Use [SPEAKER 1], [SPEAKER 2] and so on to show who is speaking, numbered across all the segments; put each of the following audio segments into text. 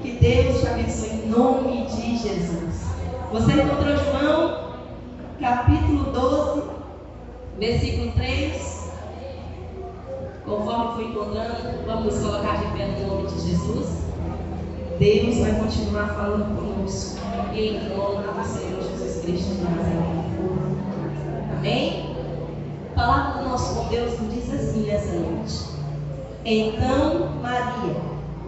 [SPEAKER 1] Que Deus te abençoe em nome de Jesus. Você encontrou João, capítulo 12, versículo 3. Conforme fui encontrando, vamos colocar de pé no nome de Jesus. Deus vai continuar falando conosco em nome do Senhor Jesus Cristo de Nazaré. Amém? A palavra do nosso bom Deus nos diz assim nessa noite: então Maria,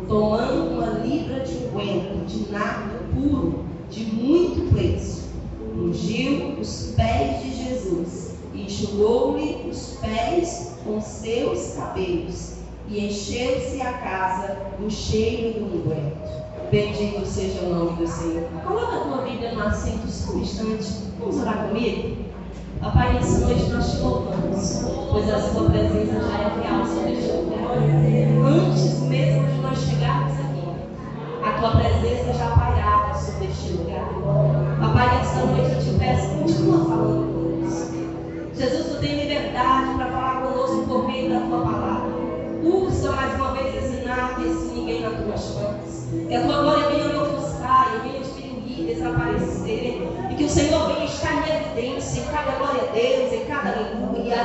[SPEAKER 1] tomando uma libra de unguento de nardo puro, de muito preço, ungiu os pés de Jesus e enxugou-lhe os pés com seus cabelos, e encheu-se a casa do cheiro do unguento. Bendito seja o nome do Senhor. Coloca a tua Bíblia no assento só um instante. Vamos orar comigo? Papai, nessa noite nós te louvamos, pois a sua presença já é real sobre este lugar. Antes mesmo de nós chegarmos aqui, a tua presença já pairava sobre este lugar. Papai, nessa noite eu te peço, continua falando conosco. Jesus, tu tem liberdade para falar conosco por meio da tua palavra. Usa mais uma vez esse nave, esse ninguém nas tuas mãos. Que a tua glória venha me ofuscar e venha diminuir, desaparecer. E que o Senhor venha estar em evidência em cada glória a Deus, em cada aleluia.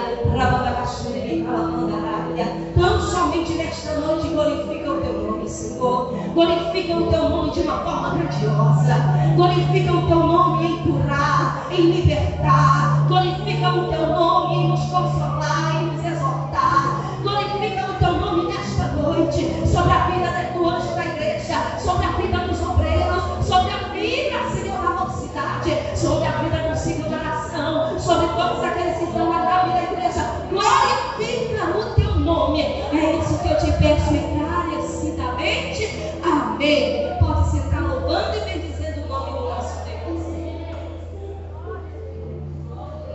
[SPEAKER 1] Tão somente nesta noite glorifica o teu nome, Senhor. Glorifica o teu nome de uma forma grandiosa. Glorifica o teu nome em curar, em libertar. Glorifica o teu nome em nos consolar, em nos exortar. Glorifica o teu nome nesta noite sobre a vida do anjo da igreja, sobre a vida dos obreiros, sobre a vida, Senhor, da mocidade, sobre a vida do ciclo de oração, sobre todos aqueles que estão na vida da igreja. Glorifica o teu nome. É isso que eu te peço encarecidamente. Amém. Pode sentar louvando e bendizendo o nome do nosso Deus.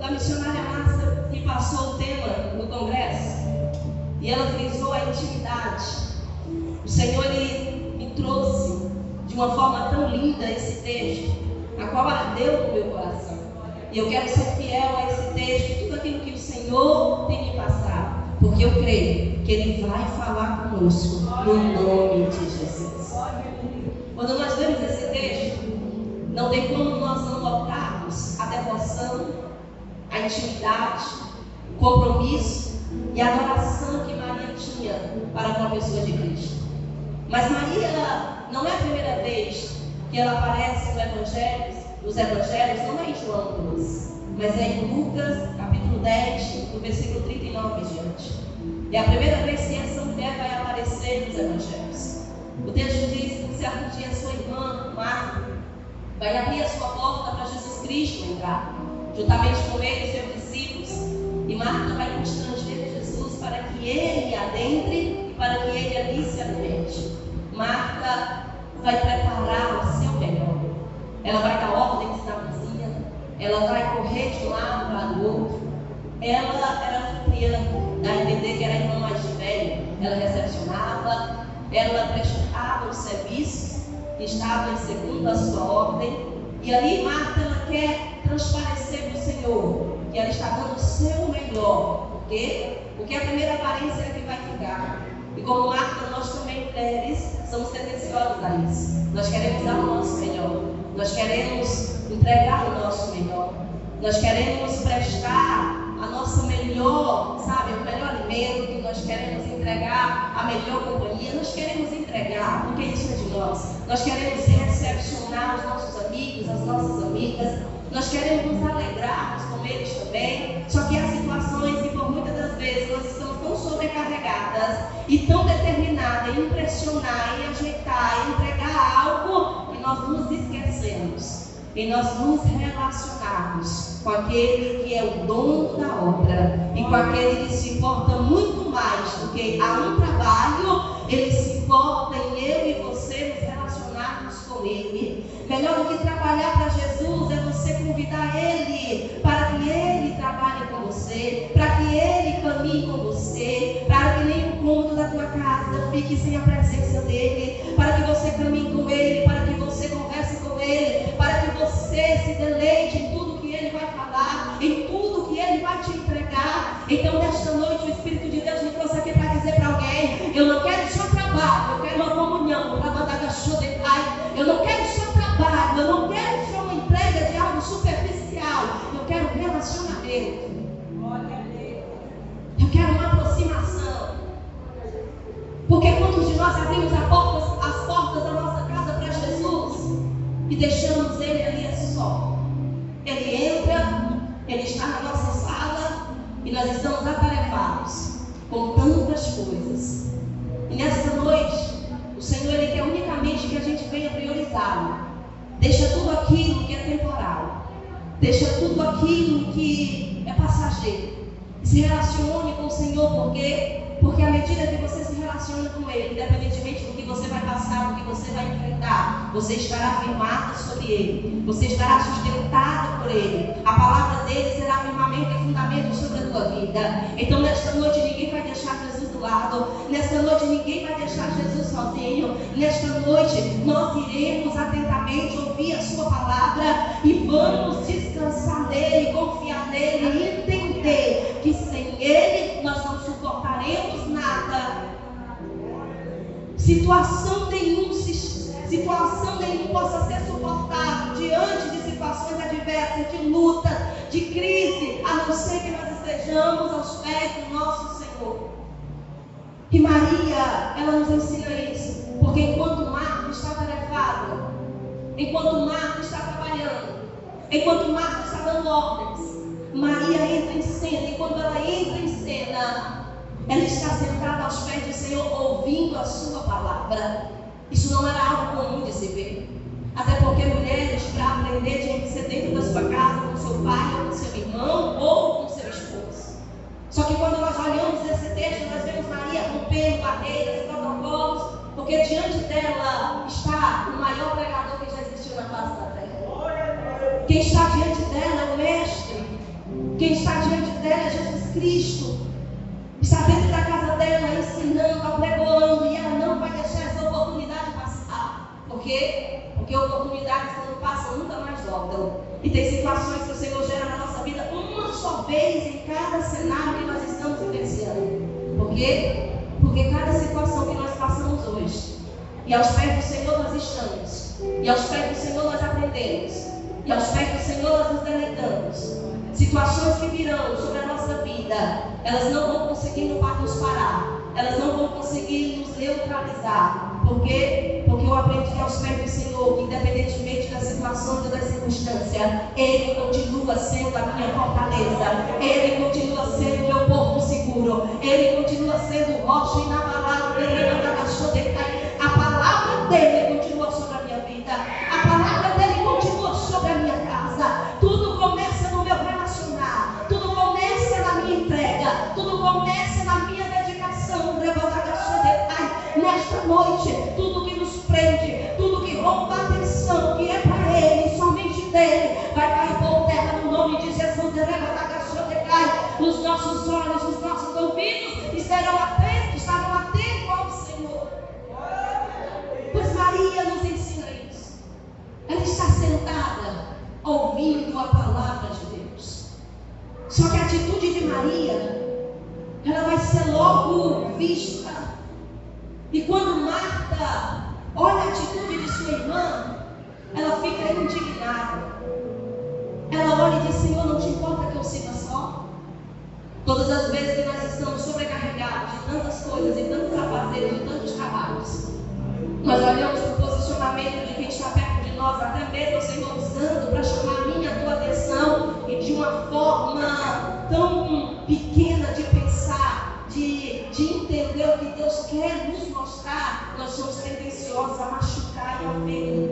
[SPEAKER 1] A missionária Márcia que passou o tema no congresso, e ela frisou a intimidade. O Senhor, Ele me trouxe de uma forma tão linda esse texto, a qual ardeu no meu coração. E eu quero ser fiel a esse texto, tudo aquilo que o Senhor tem me passado, porque eu creio que Ele vai falar conosco no nome de Jesus. Quando nós vemos esse texto, não tem como nós não notarmos a devoção, a intimidade, o compromisso e a adoração que Maria tinha para com a pessoa de Cristo. Mas Maria não é a primeira vez que ela aparece nos evangelhos, não é em João 12, mas é em Lucas, capítulo 10, do versículo 39 em diante. É a primeira vez que essa mulher vai aparecer nos evangelhos. O texto diz que certo dia sua irmã, Marta, vai abrir a sua porta para Jesus Cristo entrar, juntamente com ele e seus discípulos. E Marta vai constranger Jesus para que ele adentre e para que ele ali se alimente. Marta vai preparar o seu melhor. Ela vai dar ordens na cozinha, ela vai correr de um lado para o outro. Ela era anfitriã, dá a entender que era a irmã mais velha. Ela recepcionava, ela prestava os serviços que estavam segundo a sua ordem. E ali Marta, ela quer transparecer para o Senhor que ela está dando o seu melhor. Por quê? Porque a primeira aparência é que vai ficar. E como Marta, nós também, mulheres, somos tendenciosas a isso. Nós queremos dar o nosso melhor. Nós queremos entregar o nosso melhor. Nós queremos prestar a nossa melhor, sabe, o melhor alimento. Nós queremos entregar a melhor companhia. Nós queremos entregar, porque isso é de nós. Nós queremos recepcionar os nossos amigos, as nossas amigas. Nós queremos nos alegrarmos com eles também. Só que há situações que por muitas das vezes nós estamos tão sobrecarregadas e tão determinadas em impressionar, em ajeitar, em entregar algo, que nós nos esquecemos em nós nos relacionarmos com aquele que é o dono da obra e com aquele que se importa muito mais do que a um trabalho. Ele se importa em eu e você nos relacionarmos com ele. Melhor do que trabalhar para Jesus é você convidar ele para que ele trabalhe com você, para que ele caminhe com você, para que nenhum cômodo da tua casa fique sem a presença dele, para que você caminhe com ele, para que você converse com ele, para que você se deleite em tudo que ele vai falar, em tudo que ele vai te entregar. Então nesta noite o Espírito de Deus me trouxe aqui para dizer para alguém: eu não quero só trabalho, eu quero uma comunhão, para mandar cachorro de pai. relacionamento. Eu quero uma aproximação. Porque quantos de nós abrimos as portas da nossa casa para Jesus e deixamos Ele ali só? Ele entra, Ele está na nossa sala e nós estamos atarefados com tantas coisas. E nesta noite, o Senhor Ele quer unicamente que a gente venha priorizá-lo. Deixa tudo aquilo que é temporal. Deixa tudo aquilo que é passageiro. E se relacione com o Senhor, porque à medida que você se relaciona com Ele, independentemente do que você vai passar, do que você vai enfrentar, você estará firmado sobre Ele. Você estará sustentado por Ele. A palavra dele será firmamento e fundamento sobre a tua vida. Então nesta noite ninguém vai deixar Jesus do lado. Nesta noite ninguém vai deixar Jesus sozinho. Nesta noite nós iremos atentamente ouvir a sua palavra e vamos descansar nele, confiar nele e entender que sem Ele nós não suportaremos nada. Situação nenhuma possa ser suportada diante de situações adversas, de luta, de crise, a não ser que nós estejamos aos pés do nosso Senhor. E Maria, ela nos ensina isso, porque enquanto Marta está tarefada, enquanto Marta está trabalhando, enquanto Marta está dando ordens, Maria entra em cena. E quando ela entra em cena, ela está sentada aos pés do Senhor, ouvindo a sua palavra. Isso não era algo comum de se ver. Até porque mulheres, para aprender, tinham que ser dentro da sua casa, com seu pai, ou com seu irmão, ou com seu esposo. Só que quando nós olhamos esse texto, nós vemos Maria rompendo barreiras e protocolos, porque diante dela está o maior pregador que já existiu na face da terra. Quem está diante dela é o Mestre. Quem está diante dela é Jesus Cristo. Está dentro da casa dela, ensinando, apregoando, e ela não vai deixar essa oportunidade passar. Por quê? Porque oportunidades que não passam nunca mais voltam. E tem situações que o Senhor gera na nossa vida uma só vez em cada cenário que nós estamos vivenciando. Por quê? Porque cada situação que nós passamos hoje, e aos pés do Senhor nós estamos, e aos pés do Senhor nós aprendemos, e aos pés do Senhor nós nos deleitamos. Situações que virão sobre a nossa vida, elas não vão conseguir nos parar, elas não vão conseguir nos neutralizar. Por quê? Porque eu aprendi aos pés do Senhor que, independentemente das situações e das circunstâncias, Ele continua sendo a minha fortaleza, Ele continua sendo o meu porto seguro, Ele continua sendo rocha inabalável. A palavra dEle continua sobre a minha vida, a palavra dEle continua sobre a minha casa. Tudo começa no meu relacionar, tudo começa na minha entrega, tudo começa na minha dedicação. Nesta noite, tudo que nos prende, tudo que rouba a atenção, que é para Ele, somente dEle, vai cair por terra no nome de Jesus. Os nossos olhos, os nossos ouvidos estavam atentos ao Senhor. Pois Maria nos ensina isso. Ela está sentada, ouvindo a palavra de Deus. Só que a atitude de Maria, ela vai ser logo vista. E quando Marta olha a atitude de sua irmã, ela fica indignada. Ela olha e diz: Senhor, não te importa que eu siga só? Todas as vezes que nós estamos sobrecarregados de tantas coisas, de tantos afazeres, de tantos trabalhos, nós olhamos para o posicionamento de quem está perto de nós, até mesmo o Senhor usando para chamar a minha, a tua atenção, e de uma forma tão pequena de pensar, de entender o que Deus quer nos mostrar, nós somos tendenciosos a machucar e a ferir.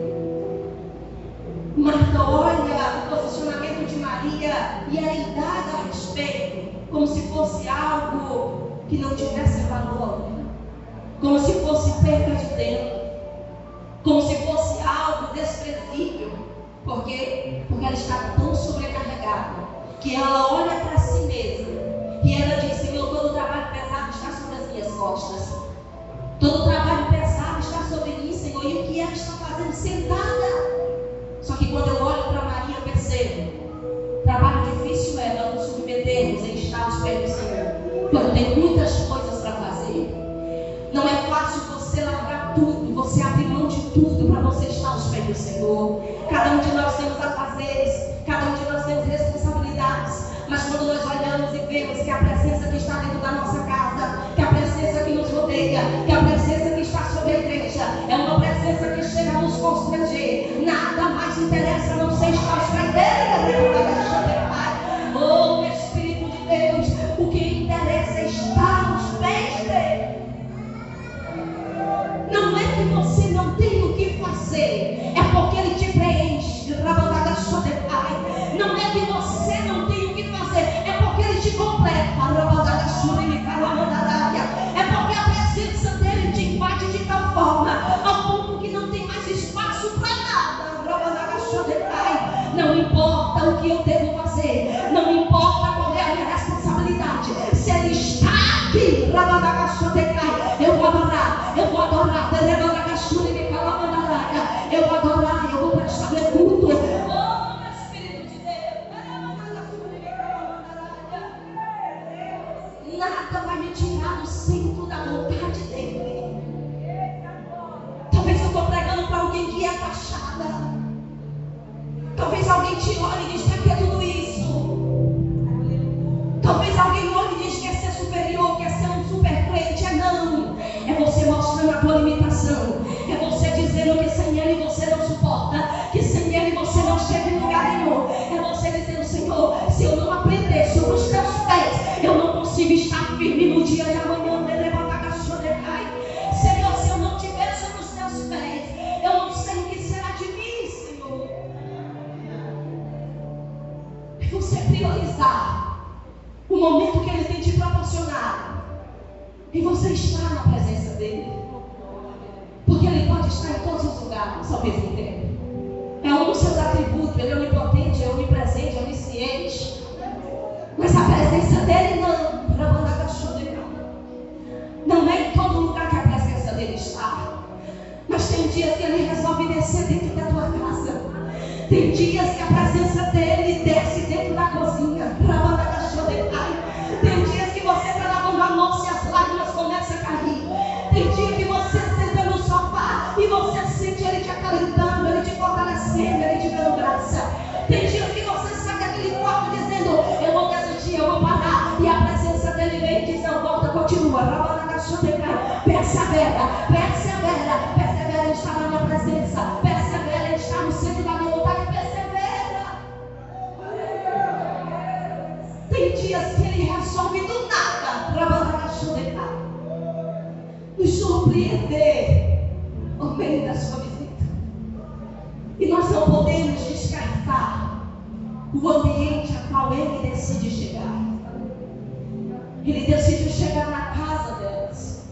[SPEAKER 1] Marta olha o posicionamento de Maria e ela indaga a respeito, como se fosse algo que não tivesse valor, como se fosse perda de tempo, como se fosse algo desprezível. Por quê? Porque ela está tão sobrecarregada que ela olha para si mesma e ela diz: Senhor, todo o trabalho pesado está sobre as minhas costas, todo o trabalho pesado está sobre mim, Senhor, e o que ela está fazendo sentada? Só que quando eu olho para Maria, eu percebo: trabalho difícil é nós nos submetermos em estar aos pés do Senhor, porque tem muitas coisas para fazer. Não é fácil você largar tudo, você abrir mão de tudo para você estar aos pés do Senhor. Cada um de nós temos afazeres, cada um de nós temos responsabilidades, Mas quando nós olhamos e vemos que a presença que está dentro da nossa casa, que a presença que nos rodeia, que a presença que está sobre a igreja, é uma presença que chega a nos constranger, nada mais interessa a não ser estar aos pés dele. Oh, Espírito de Deus, o que interessa é estar aos pés dele. Não é que você não tem o que fazer, é porque ele te preenche. Não é que você não tem o que fazer, é porque ele te completa. É porque a presença dele te invade de tal forma, ao ponto que não tem mais espaço para nada. Não importa o que eu devo fazer, não importa qual é a minha responsabilidade, se ele está aqui, eu vou adorar, eu vou adorar, eu vou prestar meu culto. Oh, meu Espírito de Deus, nada vai me tirar do centro da vontade dele. Talvez eu estou pregando para alguém que é taxada. Talvez alguém te olhe e diz: para que é tudo isso? Talvez alguém olhe e diz: quer ser superior, quer ser um super crente. É não. É você mostrando a tua limitação. É você dizendo que sem ele você não suporta, que sem ele você não chega em lugar nenhum. É você dizendo: Senhor, se eu não aprender sobre os teus pés, eu não consigo estar firme no dia de amanhã. Senhor, se eu não tiver sobre os teus pés, eu não sei o que será de mim, Senhor. É você priorizar o momento que ele tem te proporcionado e você estar na presença dele, porque ele pode estar em todos os lugares ao mesmo tempo. É um dos seus atributos. Ele é onipotente, é onipresente, é onisciente. Mas a presença dele não é em todo lugar que a presença dele está. Mas tem dias que ele resolve descer dentro da tua casa. Tem dias que a presença dele desce dentro da cozinha. Tem dias que você está lavando a louça e as lágrimas começam a cair. Tem dia que você senta no sofá e você sente ele te acalentando, ele te fortalecendo, ele te dando graça. Tem dias que você sai daquele quarto dizendo: eu vou desistir, eu vou parar. E a presença dele vem e diz: não, volta, continua. Persevera, persevera, persevera em estar na minha presença, persevera em estar no centro da minha vontade, persevera. Tem dias que ele resolve do nada nos surpreender por meio da sua visita. E nós não podemos descartar o ambiente a qual ele decide chegar. Ele decidiu chegar na casa delas.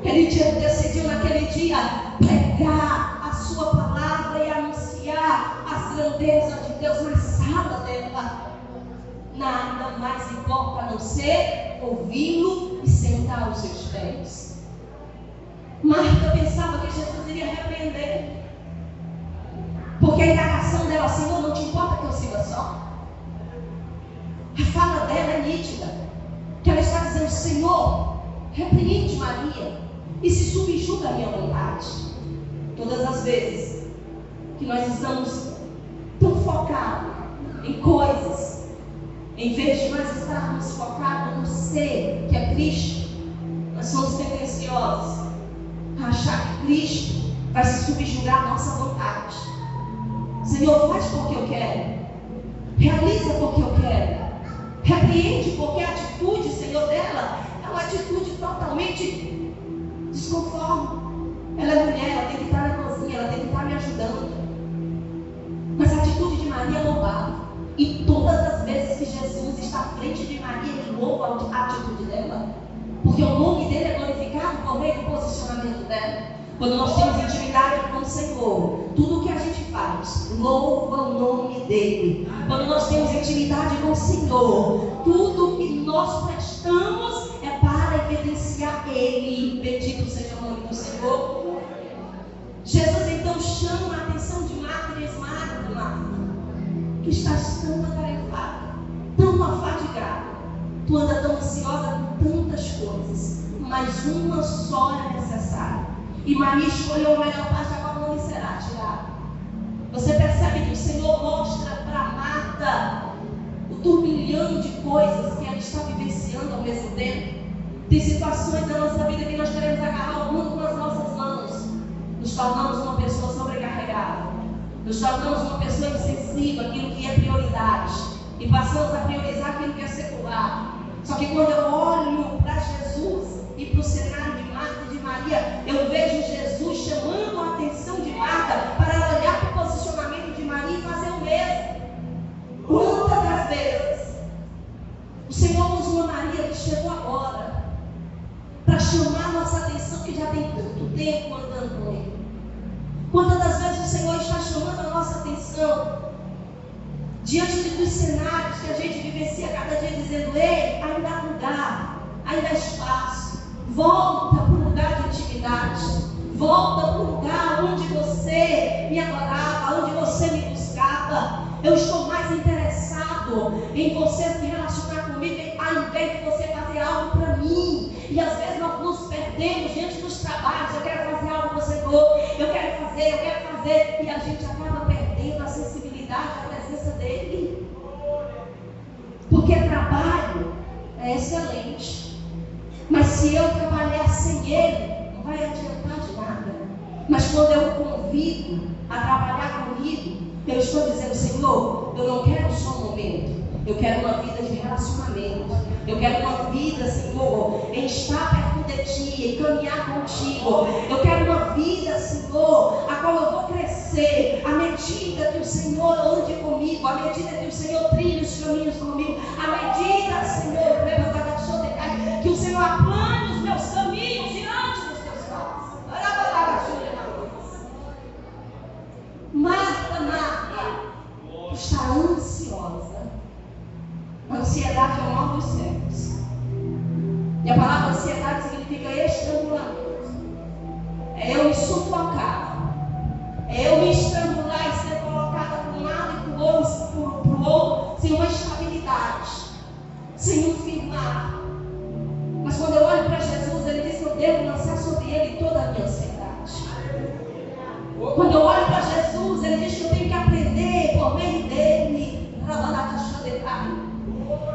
[SPEAKER 1] Ele decidiu naquele dia pregar a sua palavra e anunciar as grandezas de Deus na sala dela. Nada mais importa a não ser ouvi-lo e sentar aos seus pés. Marta pensava que Jesus iria repreender, porque a indagação dela: Senhor, não te importa que eu siga só? A fala dela é nítida, que ela está dizendo: Senhor, repreende Maria e se subjuga à minha vontade. Todas as vezes que nós estamos tão focados em coisas, em vez de nós estarmos focados no ser que é Cristo, nós somos tendenciosos a achar que Cristo vai se subjugar à nossa vontade. Senhor, faz porque eu quero, realiza porque eu quero, repreende porque a atitude, Senhor, dela é uma atitude totalmente desconforme. Ela é mulher, ela tem que estar na cozinha, ela tem que estar me ajudando. Mas a atitude de Maria é louvável. E todas as vezes que Jesus está à frente de Maria, ele louva a atitude dela, porque o nome dele é glorificado por meio do posicionamento dela. Quando nós temos intimidade com o Senhor, tudo o que a gente faz louva o nome dele. Quando nós temos intimidade com o Senhor, tudo que nós prestamos é para evidenciar ele. Bendito seja o nome do Senhor. Jesus então chama a atenção de Marta e diz: Marta, Marta, tu estás tão atarefada, tão afadigada, tu anda tão ansiosa com tantas coisas, mas uma só é necessária. E Maria escolheu a melhor parte, a qual não lhe será tirada. Você percebe que o Senhor mostra para Marta o turbilhão tornamos uma pessoa sobrecarregada, nos tornamos uma pessoa insensível àquilo que é prioridade e passamos a priorizar aquilo que é secular. Só que quando eu olho para Jesus e para o cenário de Marta e de Maria, eu vejo Jesus chamando a atenção de Marta para olhar para o posicionamento de Maria e fazer o mesmo. Quantas das vezes o Senhor usa uma Maria que chegou agora para chamar a nossa atenção, que já tem tanto tempo andando com Ele? Quantas das vezes o Senhor está chamando a nossa atenção diante dos cenários que a gente vivencia cada dia, dizendo: ei, ainda há lugar, ainda há espaço, volta para o lugar de intimidade, volta para o lugar onde você me adorava, onde você me buscava. Eu estou mais interessado em você se relacionar comigo, ao invés de você fazer algo para mim. E às vezes nós nos perdemos diante dos trabalhos. Eu quero fazer algo para o Senhor, eu quero fazer, e a gente acaba perdendo a sensibilidade à presença dEle. Porque trabalho é excelente, mas se eu trabalhar sem Ele, não vai adiantar de nada. Mas quando eu o convido a trabalhar comigo, eu estou dizendo: Senhor, eu não quero só um momento, eu quero uma vida de relacionamento, eu quero uma vida, Senhor, em estar perto de Ti, em caminhar contigo. Eu quero uma vida, Senhor, a qual eu vou crescer à medida que o Senhor ande comigo, à medida que o Senhor trilhe os caminhos comigo, à medida, Senhor, que o Senhor aplane os meus caminhos diante dos Teus pés. Marta, está ansiosa. Ansiedade é o mal dos séculos. E a palavra ansiedade significa estrangulamento. É eu me sufocar. É eu me estrangular e ser colocada para um lado e para o outro, sem uma estabilidade, sem um firmar. Mas quando eu olho para Jesus, Ele diz que eu devo lançar sobre Ele toda a minha ansiedade. Quando eu olho para Jesus, Ele diz que eu tenho que aprender por meio dEle.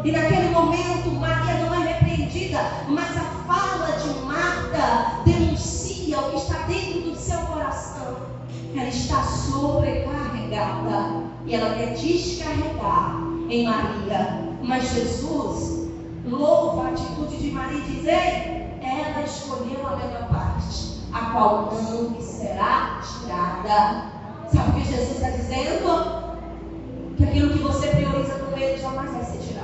[SPEAKER 1] E naquele momento, Maria não é repreendida, mas a fala de Marta denuncia o que está dentro do seu coração. Ela está sobrecarregada e ela quer descarregar em Maria. Mas Jesus louva a atitude de Maria e diz: ei, ela escolheu a melhor parte, a qual não lhe será tirada. Sabe o que Jesus está dizendo? Que aquilo que você prioriza com Ele jamais vai ser tirado.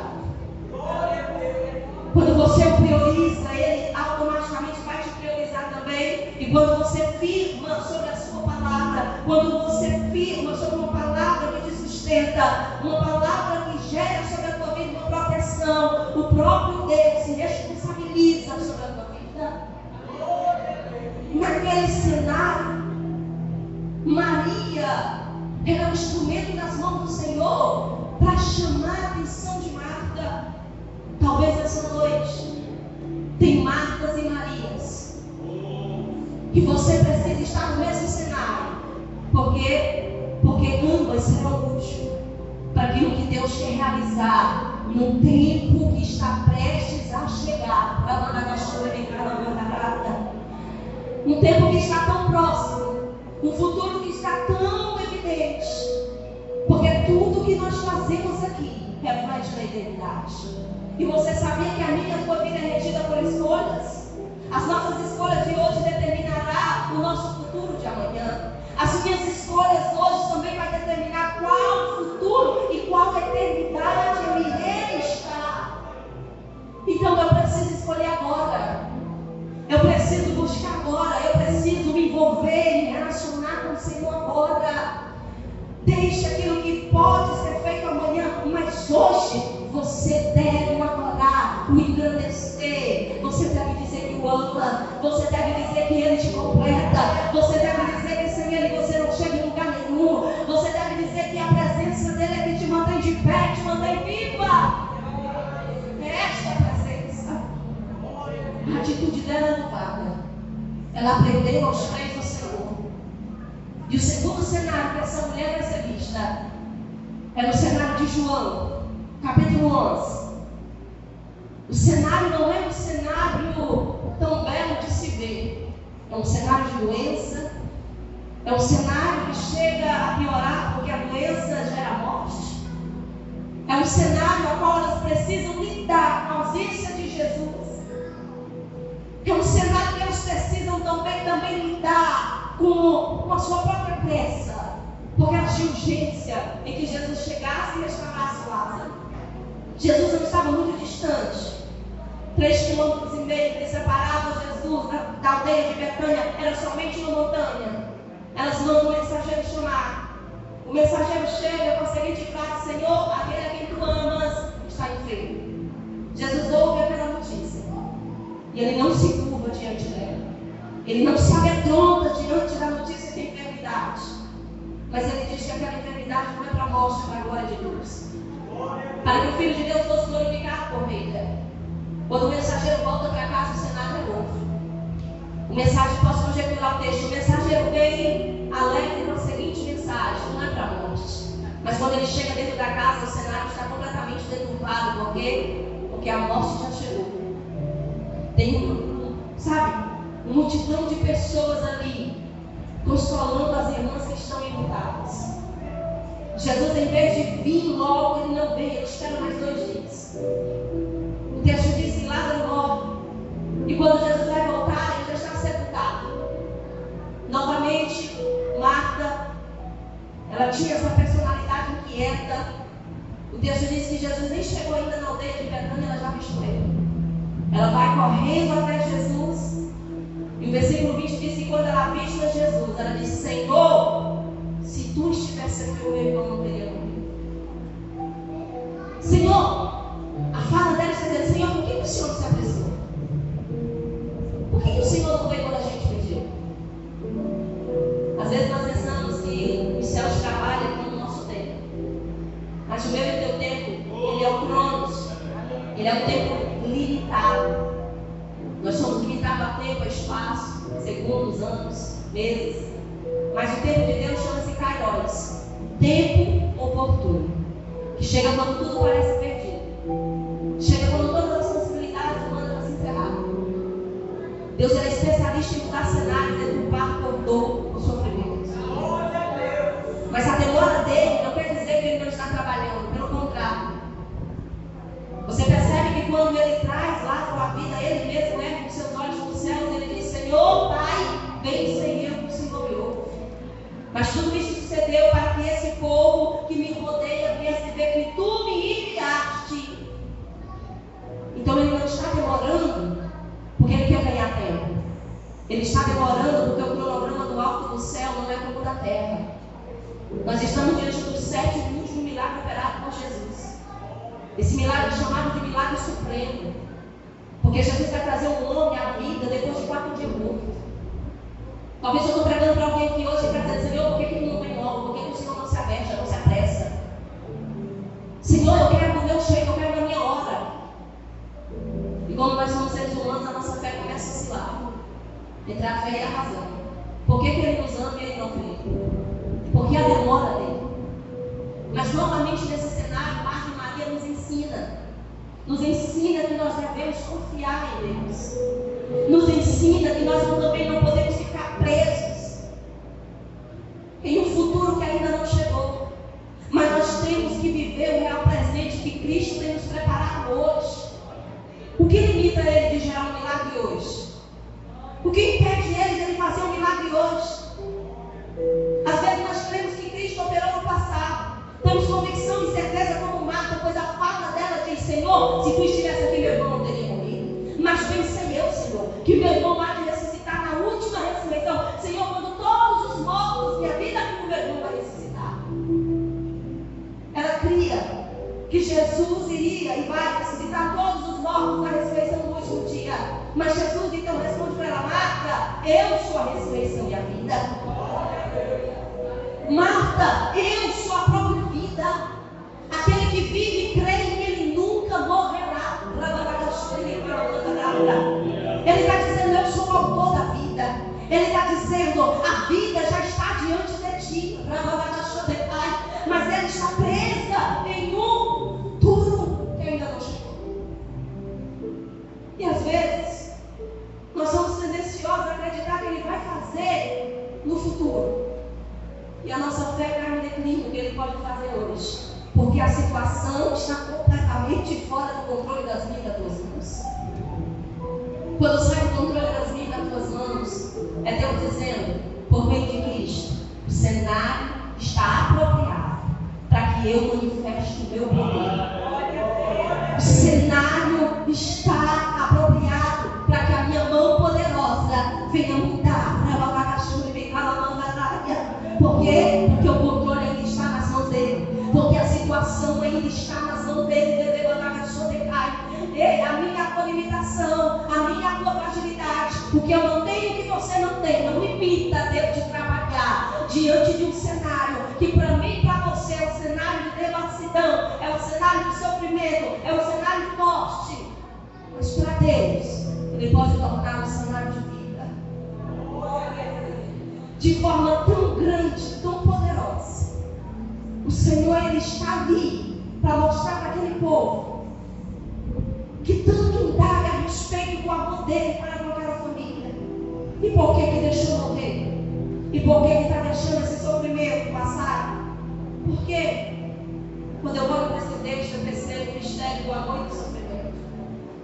[SPEAKER 1] Quando você o prioriza, Ele automaticamente vai te priorizar também. E quando você firma sobre a sua palavra, quando você firma sobre uma palavra que te sustenta, uma palavra que gera sobre a tua vida uma proteção, o próprio Deus se responsabiliza sobre a tua vida. Naquele cenário, Maria era um instrumento nas mãos do Senhor para chamar a atenção de Marta. Talvez essa noite tem Martas e Marias que você precisa estar no mesmo cenário, porque ambas serão úteis para aquilo que Deus quer realizar no tempo que está prestes a chegar. Um tempo que está tão próximo, um futuro que está tão evidente, porque tudo que nós fazemos aqui reflete na eternidade. E você sabia que a minha e a tua vida é regida por escolhas? As nossas escolhas de hoje determinará o nosso futuro de amanhã. As minhas escolhas hoje também vai determinar qual futuro e qual eternidade eu irei estar. Então eu preciso escolher agora. Eu preciso buscar agora. Eu preciso me envolver e me relacionar com o Senhor agora. Deixe aquilo que pode ser feito amanhã, mas hoje você deve o adorar, o engrandecer. Você deve dizer que o ama. Você deve dizer que Ele te completa. Você deve dizer que sem Ele você não chega em lugar nenhum. Você deve dizer que a presença dEle é que te mantém de pé, te mantém viva. Esta é a presença. A atitude dela é louvada. Ela aprendeu aos pés do Senhor. E o segundo cenário que essa mulher vai ser vista é no cenário de João, capítulo 11. O cenário não é um cenário tão belo de se ver. É um cenário de doença, É um cenário que chega a piorar porque a doença gera morte. É um cenário ao qual elas precisam lidar com a ausência de Jesus. É um cenário que elas precisam também lidar com a sua própria pressa, porque elas tinham urgência em que Jesus chegasse e restaurasse Lázaro. Jesus não estava muito distante. 3,5 km que separavam Jesus da aldeia de Betânia, era somente uma montanha. Elas mandam o mensageiro chamar. O mensageiro chega com a seguinte frase: Senhor, aquele a quem tu amas está enfermo. Jesus ouve aquela notícia e ele não se curva diante dela. Ele não se amedronta diante da notícia de enfermidade. Mas ele diz que aquela enfermidade não é para a morte, é para a glória de Deus, para que o Filho de Deus fosse glorificado por meio dela. Quando o mensageiro volta para casa, o cenário é outro. O mensageiro, posso conjecturar o texto, o mensageiro vem alegre com a seguinte mensagem: não é para a morte. Mas quando ele chega dentro da casa, o cenário está completamente deturpado. Por quê? Porque a morte já chegou. Tem uma multidão de pessoas ali, consolando as irmãs que estão enlutadas. Jesus, em vez de vir logo, ele não vem, ele espera mais 2 dias. O texto diz que Lázaro morre. E quando Jesus vai voltar, ele já está sepultado. Novamente, Marta, ela tinha essa personalidade inquieta. O texto diz que Jesus nem chegou ainda na aldeia de Betânia, ela já viu ele. Ela vai correndo até Jesus. E o versículo 20 diz que quando ela avista Jesus, ela diz: Senhor, se tu estivesse aqui, o meu irmão não teria morrido. Senhor, a fala dela está dizendo: Senhor, por que o Senhor se apressou? Por que o Senhor não veio quando a gente pediu? Às vezes nós pensamos que os céus trabalham no nosso tempo. Mas o meu e o teu tempo, ele é o Cronos. Ele é um tempo limitado. Nós somos limitados a tempo, a espaço, segundos, anos, meses. Mas o tempo de Deus chama-se Kairos, tempo oportuno, que chega quando tudo parece perdido. Chega quando todas as possibilidades humanas vão se encerrar. Deus é especialista em mudar cenários, deturpar por dor, por sofrimento. Mas a demora dele não quer dizer que ele não está trabalhando, pelo contrário. Você percebe que quando ele traz Lázaro à vida, ele mesmo ergue os seus olhos nos céus e ele diz: Senhor, Pai, vem sem eu, que o Senhor me ouve. Mas tudo isso sucedeu para que esse povo que me rodeia viesse ver que tu me enviaste. Então ele não está demorando porque ele quer ganhar tempo. Ele está demorando porque o cronograma do alto do céu não é como o da terra. Nós estamos diante do 7º e último milagre operado por Jesus. Esse milagre é chamado de milagre supremo, porque Jesus vai trazer um homem à vida depois de 4 dias morto. Talvez eu estou pregando para alguém aqui hoje e está dizendo: Senhor, por que não vem logo? Por que o Senhor não se aperta, não se apressa? Senhor, eu quero do meu jeito, eu quero na minha hora. E como nós somos seres humanos, a nossa fé começa a oscilar entre a fé e a razão. Por que ele nos ama e ele não vem? Porque a demora dele. Mas novamente nesse cenário, Marta e Maria nos ensina que nós devemos confiar em Deus, nos ensina que nós também não podemos ficar presos em um futuro que ainda não chegou, mas nós temos que viver o real presente que Cristo tem nos preparado hoje. O que limita ele de gerar um milagre hoje? O que impede ele de fazer um milagre hoje? Às vezes nós cremos que Cristo operou no passado, temos convicção e certeza como Marta, pois a fala dela diz: Senhor, se tu estivesse aqui, meu irmão não teria morrido. Mas pensei eu, Senhor, que meu irmão há de ressuscitar na última ressurreição. Senhor, quando todos os mortos me vida, como meu irmão vai ressuscitar. Ela cria que Jesus iria e vai ressuscitar todos os mortos na ressurreição do último dia. Mas Jesus então responde para ela: Marta, eu sou a ressurreição e a vida. Marta, eu sou a própria vida. Aquele que vive e crê em mim, ele nunca morrerá. Ele está dizendo: eu sou o autor da vida. Ele está dizendo: a vida já está diante de ti. Mas ela está presa em um futuro que ainda não chegou. E às vezes nós somos tendenciosos a acreditar que ele vai fazer no futuro. mínimo que Ele pode fazer hoje, porque a situação está completamente fora do controle das minhas e das tuas mãos. Quando sai do controle das minhas e das tuas mãos, é Deus dizendo, por meio de Cristo, o cenário está apropriado para que eu manifeste o meu poder. O cenário está apropriado para que a minha mão poderosa venha mudar. Por quê? Porque o controle ainda está nas mãos dele. Porque a situação ainda está nas mãos dele. A minha limitação, a minha fragilidade, porque eu não tenho o que você não tem. Não me impida, Deus, de trabalhar diante de um cenário que para mim e para você é um cenário de devassidão, é um cenário de sofrimento, é um cenário de morte. Mas para Deus, Ele pode tornar um cenário de vida de forma tão grande, tão poderosa. O Senhor, Ele está ali para mostrar para aquele povo que tanto indaga a respeito do amor dele para com aquela família. E por que deixou morrer? E por que está deixando esse sofrimento passar? Porque quando eu olho para esse texto, eu percebo o mistério do amor e do sofrimento.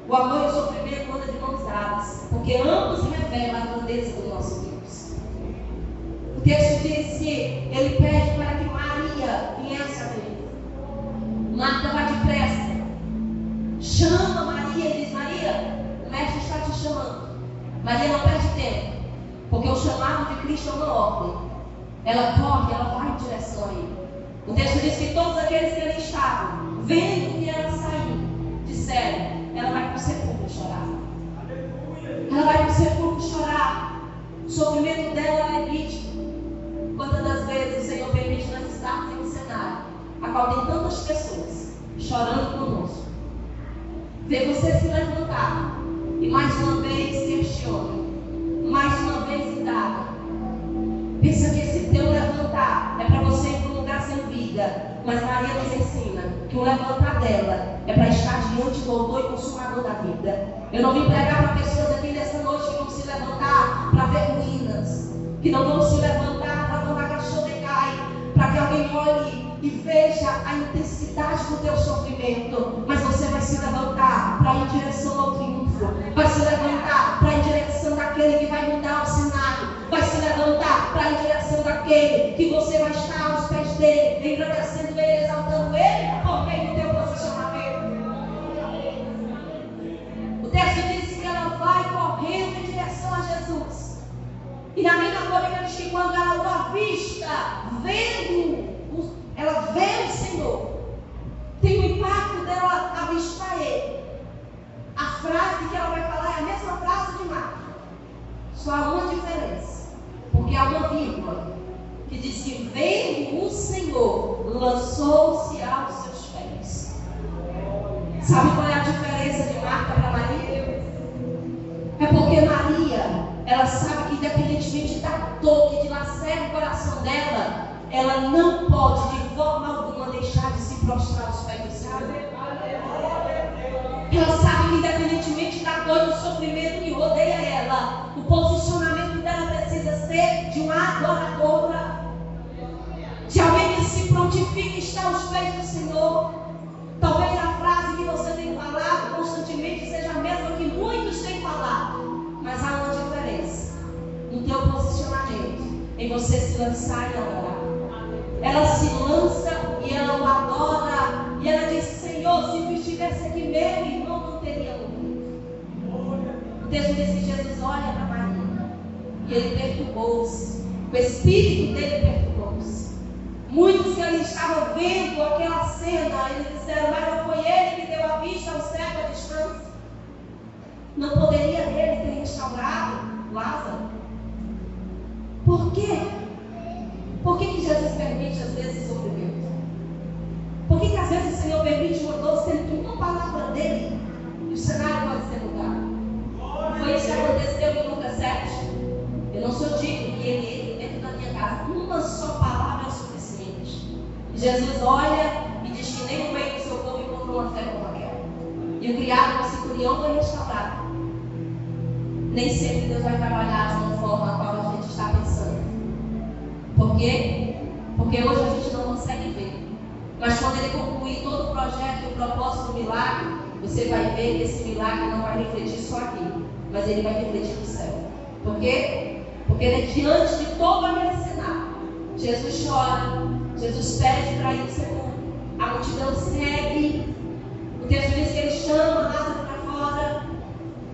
[SPEAKER 1] O amor e o sofrimento andam de mãos dadas, porque ambos revelam a grandeza do nosso Deus. O texto diz que ele pede para que Maria viesse a ele. Marta vai depressa, chama Maria e diz: Maria, o mestre está te chamando. Maria não perde tempo, porque o chamado de Cristo é uma ordem. Ela corre, ela vai em direção a ele. O texto diz que todos aqueles que ali estavam, vendo que ela saiu, disseram: ela vai para o sepulcro chorar. Ela vai para o sepulcro chorar. O sofrimento dela é nítido. Quantas das vezes o Senhor permite nós estarmos em um cenário a qual tem tantas pessoas chorando conosco? Vê você se levantar e mais uma vez questiona, mais uma vez indaga. Pensa que esse teu levantar é para você ir para um lugar sem vida, mas Maria nos ensina que o levantar dela é para estar diante do autor e consumador da vida. Eu não vim pregar para pessoas aqui nessa noite que vão se levantar para ver ruínas, que não vão se levantar para tomar cachorrecai, para que alguém olhe e veja a intensidade do teu sofrimento, mas você vai se levantar para ir em direção ao triunfo, vai se levantar para ir em direção daquele que vai mudar o cenário, vai se levantar para ir em direção daquele que você vai estar aos pés dele, engrandecendo ele, exaltando ele por meio do teu posicionamento. O texto diz que ela vai correndo em direção a Jesus, e na minha Bíblia diz que quando ela o avista, ela vê o Senhor, tem o impacto dela avistar ele. A frase que ela vai falar é a mesma frase de Marta, só há uma diferença, porque há uma vírgula que diz que vendo o Senhor, lançou-se aos seus pés. Sabe qual é a diferença de Marta para Maria? É porque Maria, ela sabe que independentemente da dor que dilacera o coração dela, ela não pode de forma alguma deixar de se prostrar aos pés do Senhor. Ela sabe que independentemente da dor e do sofrimento que rodeia ela, o posicionamento dela precisa ser de uma adoradora, de alguém que se prontifica e está aos pés do Senhor. Talvez a frase que você tem falado constantemente seja a mesma que muitos têm falado, mas há uma diferença no teu posicionamento, em você se lançar e adorar. Ela se lança e ela o adora, e ela diz: Senhor, se tu estivesse aqui, meu irmão não teria morrido. O texto diz que Jesus olha para Maria e ele perturbou-se, o espírito dele perturbou-se. Muitos que ali estavam vendo aquela cena, eles disseram: mas não foi ele que deu a vista ao cego à distância? Não poderia ele ter restaurado Lázaro? Por quê? Por que Jesus permite às vezes sofrimento? Por que às vezes o Senhor permite uma dor, sendo que uma palavra dele e o cenário pode ser mudado? Foi isso que aconteceu em Lucas 7. Eu não sou digno que ele entre dentro da minha casa. Uma só palavra é o suficiente. E Jesus olha e diz que nem no meio do seu povo encontrou uma fé como aquela. E o criado do centurião foi restaurado. Nem sempre Deus vai trabalhar de uma forma a qual a gente está pensando. Por quê? Porque hoje a gente não Mas quando ele concluir todo o projeto e o propósito do milagre, você vai ver que esse milagre não vai refletir só aqui, mas ele vai refletir no céu. Por quê? Porque diante de todo aquele cenário, Jesus chora, Jesus pede para ir segundo, a multidão segue. O texto diz que ele chama Lázaro para fora.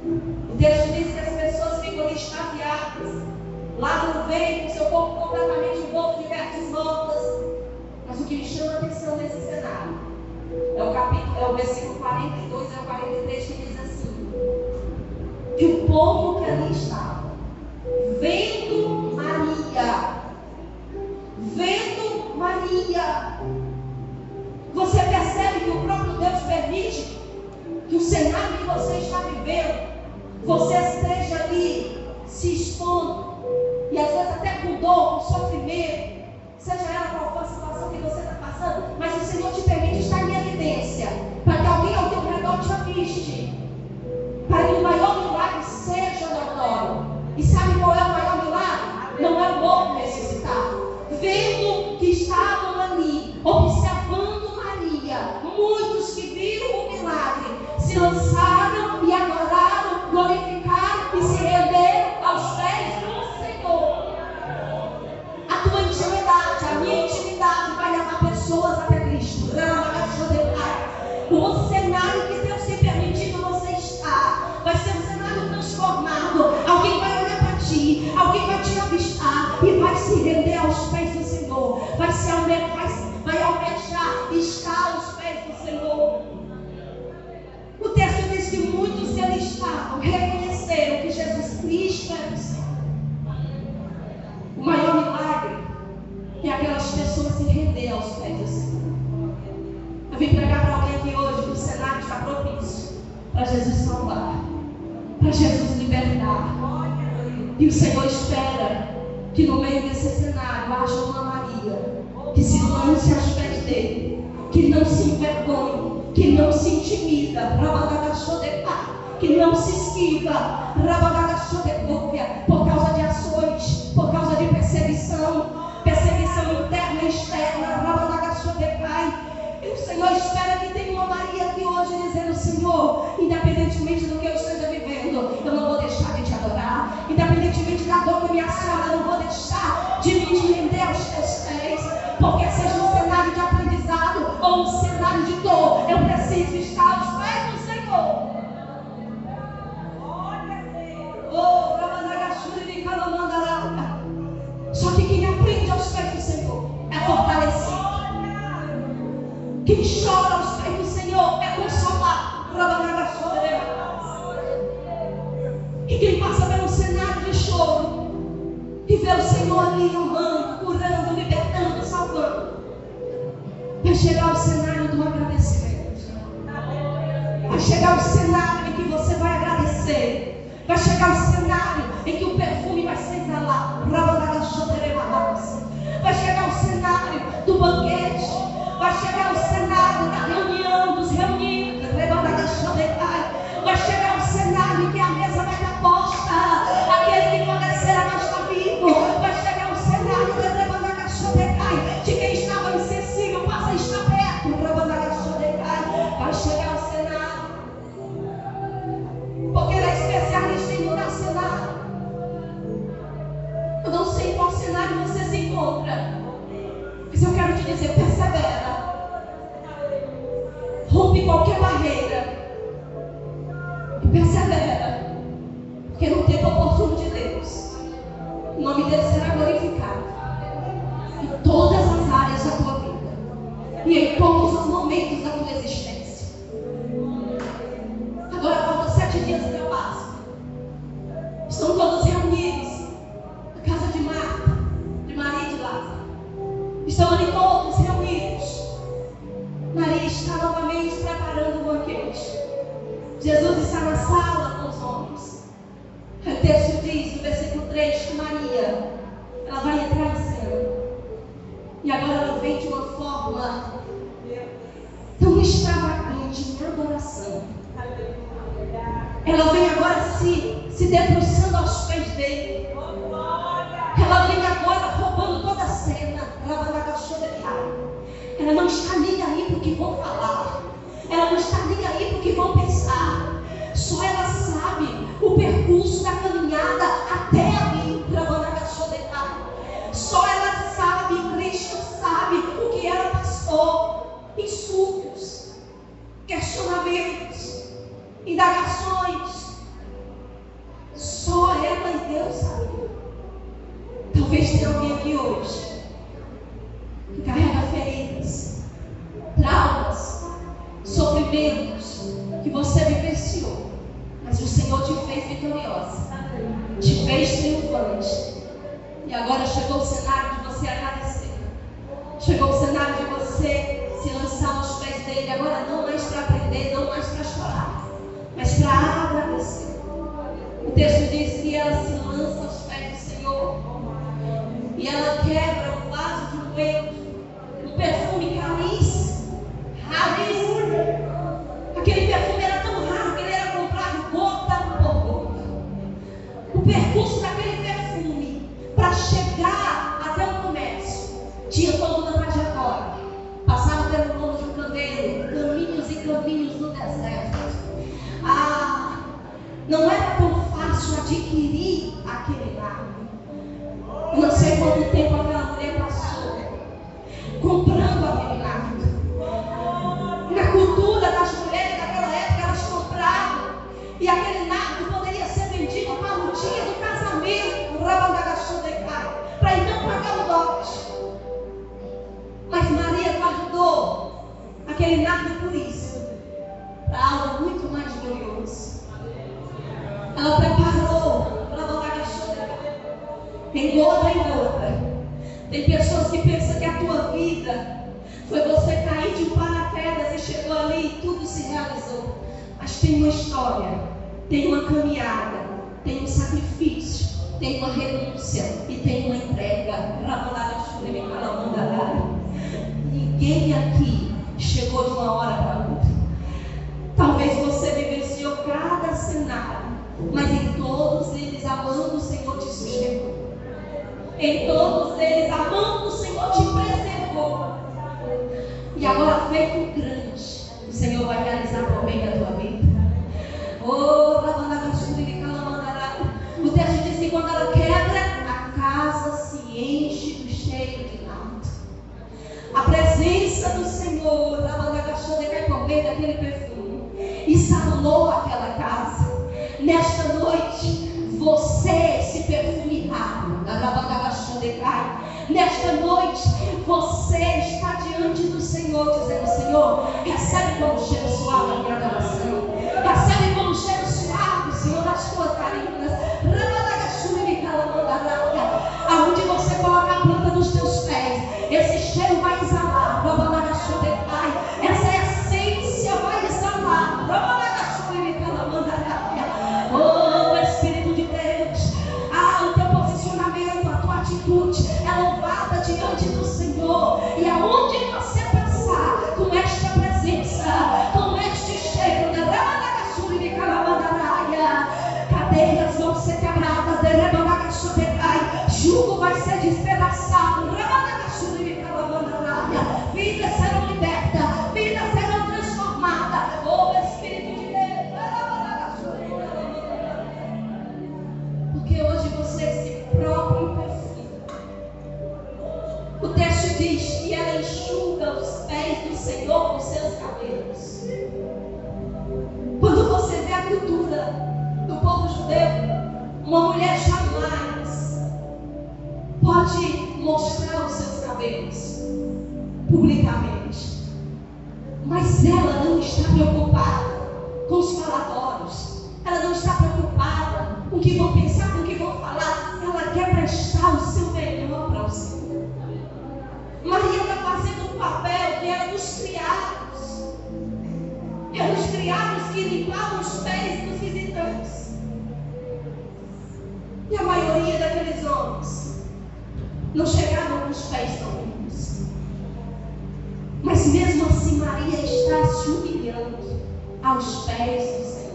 [SPEAKER 1] O texto diz que as pessoas ficam ali extasiadas. Lázaro vem com seu corpo completamente envolto de vestes mortas. Mas o que me chama a atenção nesse cenário é o versículo 42 e 43, que diz assim: que o povo que ali estava, vendo Maria, você percebe que o próprio Deus permite que o cenário que você está vivendo, você esteja ali se expondo, e às vezes até com dor, com sofrimento, seja ela qual for a situação que você está passando, mas o Senhor te permite estar em evidência, para que alguém ao teu redor te aviste, para que o maior milagre seja notório. E sabe qual é o maior milagre? Não é o morto ressuscitado. Vendo que estavam ali, observando Maria, muitos que viram o milagre, se lançaram e adoraram, glorificaram e se renderam aos pés do Senhor. A tua intimidade, a minha intimidade vai levar pessoas até Cristo. O cenário que Deus tem permitido você estar vai ser um cenário transformado. Alguém vai olhar para ti, alguém vai te avistar e vai se render aos pés do Senhor. Vai almejar estar aos pés do Senhor. O texto diz que muitos que ali estavam reconheceram que Jesus Cristo era o Senhor. O maior milagre é aquelas pessoas se render aos pés do Senhor. Eu vim pregar para alguém aqui hoje que o cenário está propício para Jesus salvar, para Jesus libertar. E o Senhor espera que no meio desse cenário haja uma Maria que se lance aos pés dele, que não se envergonhe, que não se intimida, que não se esquiva, por causa de ações, por causa de perseguição interna e externa. E o Senhor espera que tenha uma Maria aqui hoje dizendo: Senhor, independentemente do que eu esteja vivendo, eu não vou deixar de te adorar. Independentemente da dor que me assola, eu não vou deixar de me render aos teus pés. Porque seja um cenário de aprendizado ou um cenário de dor, eu preciso estar aos pés do Senhor. Só que quem aprende aos pés do Senhor é fortalecido. Quem chora aos pés do Senhor é consolado. E quem passa pelo cenário de choro e vê o Senhor ali amando, curando, libertando, salvando, vai chegar o cenário do agradecimento. Vai chegar o cenário em que você vai agradecer. Vai chegar o cenário em que o perfume vai se exalar. Vai chegar o cenário do banquete. Vai chegar o cenário da reunião, dos reunidos. Vai chegar o cenário em que a mesa vai estar posta. Aquele que padecerá não está vivo. Vai chegar o cenário de quem estava insensível passa a estar perto. Vai chegar o cenário. Porque ele é especialista em mudar cenário. Eu não sei em qual cenário você se encontra, mas eu quero te dizer: persevera. Rompe qualquer barreira e persevera, porque no tempo oportuno de Deus, o nome dele será glorificado em todas as áreas da tua vida e em todos os momentos da tua existência. Agora faltam 7 dias para a Páscoa. Estão todos reunidos na casa de Marta, de Maria e de Lázaro. Estão ali todos reunidos. Maria está novamente preparando o banquete. Jesus está na sala com os homens. O texto diz, no versículo 3, que Maria, ela vai entrar em cena. E agora ela vem de uma forma tão extravagante em adoração. Ela vem agora se debruçando aos pés dele. Ela vem agora roubando toda a cena. Ela não está nem que vão falar. Ela não está nem aí para o que vão pensar. Só ela sabe o percurso da caminhada até ali. Só ela sabe, Cristo sabe o que ela passou. Insultos, questionamentos, indagações. Só ela e Deus sabem. Talvez tenha alguém aqui hoje que carrega feridas, traumas, sofrimentos que você vivenciou, mas o Senhor te fez vitoriosa, te fez triunfante. E agora chegou o cenário de você agradecer. Chegou o cenário de você se lançar aos pés dele. Agora não mais para aprender, não mais para chorar, mas para agradecer. O texto diz que ela se lança aos pés do Senhor. E ela quebra um vaso de unguento, um perfume caríssimo, raríssimo. Aquele perfume era tão raro que ele era comprado gota por gota. O percurso daquele perfume para chegar até o comércio tinha toda uma trajetória. Passava pelo lodo de um candeeiro, caminhos e caminhos no deserto. Não era tão fácil adquirir aquele nardo. Eu não sei quanto tempo aquela mulher passou comprando aquele nardo. Na cultura das mulheres daquela época, elas compravam. E aquele nardo poderia ser vendido para o dia do casamento, para então pagar o dote. Mas Maria guardou aquele nardo puríssimo para algo muito mais glorioso. Ela preparou em gota em gota. Tem pessoas que pensam que a tua vida foi você cair de um paraquedas e chegou ali e tudo se realizou. Mas tem uma história, tem uma caminhada, tem um sacrifício, tem uma renúncia e tem uma entrega. Ninguém aqui chegou de uma hora para outra. Talvez você vivenciou cada cenário, mas em todos eles, amando o Senhor, te sustentou. Em todos eles, amando o Senhor, te preservou. E agora, feito grande, o Senhor vai realizar por meio da tua vida. O texto diz que quando ela quebra, a casa se enche do cheiro de nardo. A presença do Senhor cai por meio daquele perfume e sarou aquela casa. Nesta noite, você se perfumirá. Nesta noite, você está diante do Senhor, dizendo: Senhor, recebe como cheiro suave a minha adoração. Recebe como cheiro suave, Senhor, as tuas narinas. Aonde você coloca a planta dos teus pés, esse cheiro vai exalar. Essa essência vai exalar. Oh, Espírito de Deus, o teu posicionamento, a tua atitude é louvada diante do Senhor. E aonde você passar com esta presença, com este cheiro, cadeias vão ser quebradas, jugo vai ser despedaçado, vidas serão libertas, vidas serão transformadas. Oh, Espírito de Deus, porque hoje você é esse próprio perfume. O texto diz que ela enxuga os pés do Senhor com seus cabelos. Quando você vê a cultura do povo judeu, uma mulher jamais pode mostrar os seus cabelos publicamente. Mas ela não está preocupada com os falatórios. Ela não está preocupada com o que vão pensar, com o que vão falar. Ela quer prestar o seu melhor para o Senhor. Maria está fazendo um papel que era dos criados. Eram os criados que limpavam os pés dos visitantes. E a maioria daqueles homens não chegavam com os pés tão limpos. Mas mesmo assim Maria está se humilhando aos pés do Senhor.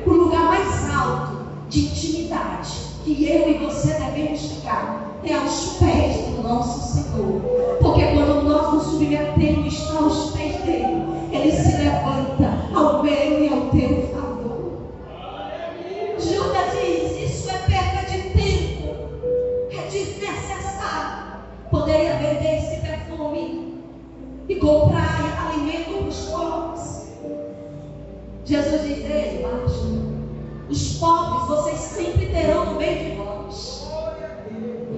[SPEAKER 1] O lugar mais alto de intimidade que eu e você devemos ficar é aos pés do nosso Senhor. Porque quando nós nos submetemos aos fome e comprar alimento para os pobres. Jesus diz: ei, basta. Os pobres vocês sempre terão no meio de vós,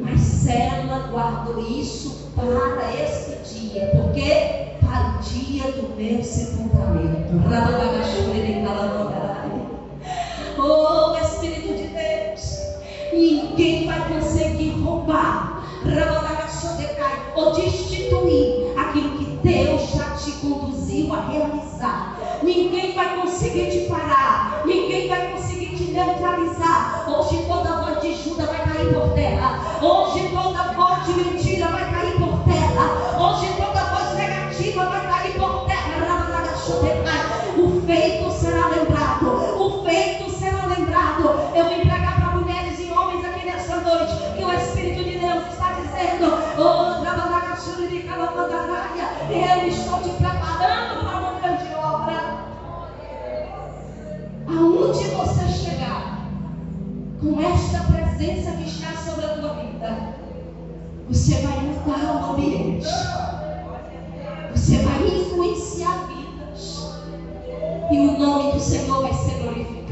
[SPEAKER 1] mas ela guardou isso para este dia, porque para o dia do meu sepultamento. Oh, Espírito de Deus, ninguém vai conseguir roubar ou destituir aquilo que Deus já te conduziu a realizar. Ninguém vai conseguir te parar, ninguém vai conseguir te neutralizar. Hoje toda voz de Judas vai cair por terra, hoje toda voz de mentira vai cair por terra, hoje toda voz negativa vai cair por terra. O feito será lembrado, o feito será lembrado. Eu vim pregar para mulheres e homens aqui nessa noite que o Espírito de Deus está dizendo: oh, eu estou te preparando para uma grande obra. Aonde você chegar com esta presença que está sobre a tua vida, você vai mudar o ambiente, você vai influenciar vidas, e o nome do Senhor vai ser glorificado.